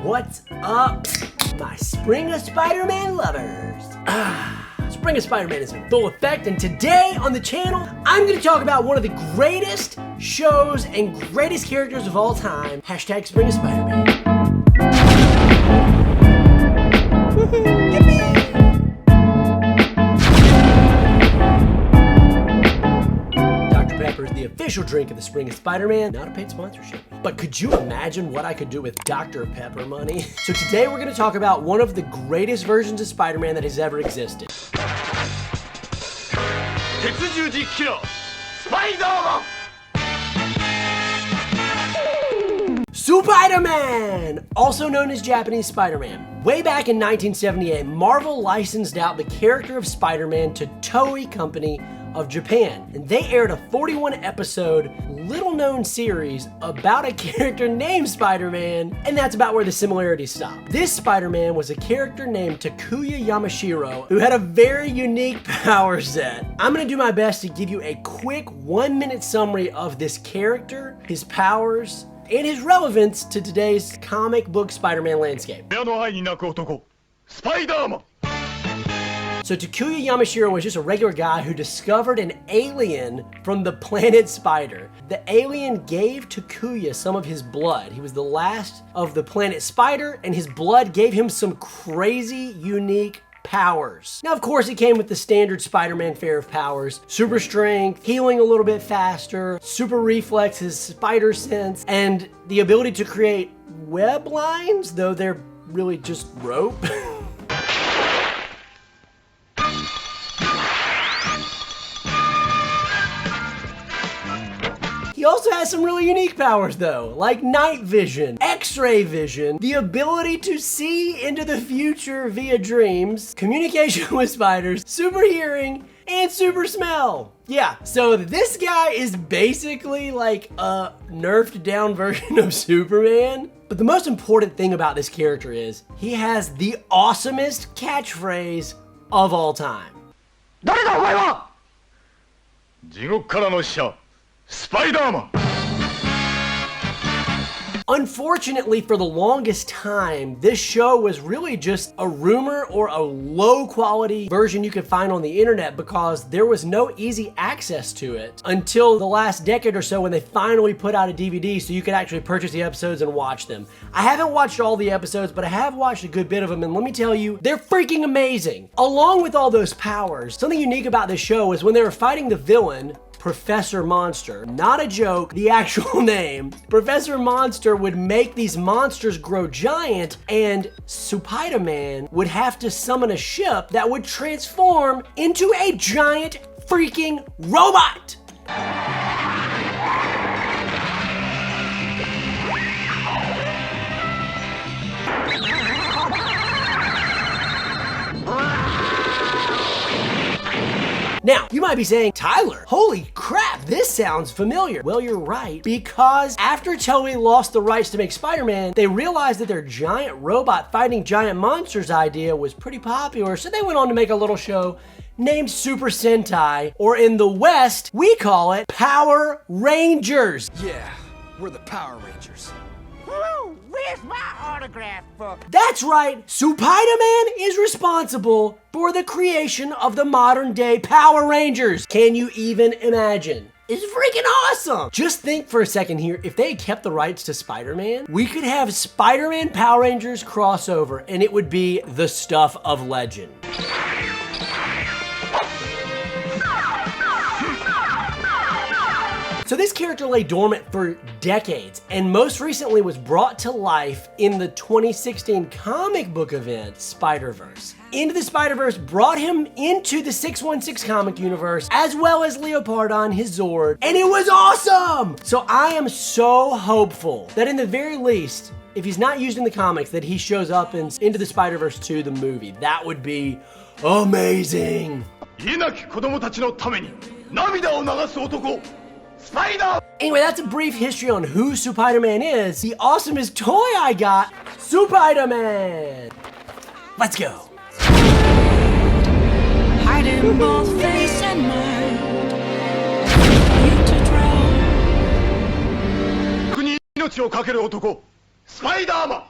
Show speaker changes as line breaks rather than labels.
What's up, my Spring of Spider-Man lovers? Spring of Spider-Man is in full effect, and today on the channel, I'm going to talk about one of the greatest shows and greatest characters of all time. Hashtag Spring of Spider-Man. Yippee! Dr. Pepper is the official drink of the Spring of Spider-Man, not a paid sponsorship. But could you imagine what I could do with Dr. Pepper money? So today we're going to talk about one of the greatest versions of Spider-Man that has ever existed. Supaidaman, also known as Japanese Spider-Man. Way back in 1978, Marvel licensed out the character of Spider-Man to Toei Company of Japan, and they aired a 41-episode, little-known series about a character named Spider-Man, and that's about where the similarities stop. This Spider-Man was a character named Takuya Yamashiro, who had a very unique power set. I'm gonna do my best to give you a quick 1-minute summary of this character, his powers, and his relevance to today's comic book Spider-Man landscape. Spiderman! So Takuya Yamashiro was just a regular guy who discovered an alien from the planet Spider. The alien gave Takuya some of his blood. He was the last of the planet Spider, and his blood gave him some crazy, unique powers. Now, of course, it came with the standard Spider-Man fare of powers. Super strength, healing a little bit faster, super reflexes, spider sense, and the ability to create web lines, though they're really just rope. He also has some really unique powers though, like night vision, x-ray vision, the ability to see into the future via dreams, communication with spiders, super hearing, and super smell. Yeah, so this guy is basically like a nerfed down version of Superman. But the most important thing about this character is he has the awesomest catchphrase of all time. Spiderman! Unfortunately, for the longest time, this show was really just a rumor or a low quality version you could find on the internet because there was no easy access to it until the last decade or so when they finally put out a DVD so you could actually purchase the episodes and watch them. I haven't watched all the episodes, but I have watched a good bit of them, and let me tell you, they're freaking amazing. Along with all those powers, something unique about this show is when they were fighting the villain, Professor Monster. Not a joke, the actual name. Professor Monster would make these monsters grow giant, and Supaidaman would have to summon a ship that would transform into a giant freaking robot. Now, you might be saying, Tyler, holy crap, this sounds familiar. Well, you're right, because after Toei lost the rights to make Spider-Man, they realized that their giant robot fighting giant monsters idea was pretty popular, so they went on to make a little show named Super Sentai, or in the West, we call it Power Rangers.
Yeah, we're the Power Rangers.
Woo! Where's my autograph book?
That's right, Supaidaman is responsible for the creation of the modern day Power Rangers. Can you even imagine? It's freaking awesome! Just think for a second here, if they had kept the rights to Spider-Man, we could have Spider-Man Power Rangers crossover, and it would be the stuff of legend. So this character lay dormant for decades, and most recently was brought to life in the 2016 comic book event, Spider-Verse. Into the Spider-Verse brought him into the 616 comic universe, as well as Leopardon, his Zord, and it was awesome! So I am so hopeful that in the very least, if he's not used in the comics, that he shows up in Into the Spider-Verse 2, the movie. That would be amazing! Anyway, that's a brief history on who Supaidaman is. The awesomest toy I got, Supaidaman. Let's go. Hide in both face and mind. You to drown. 国に命をかける男、スパイダーマン。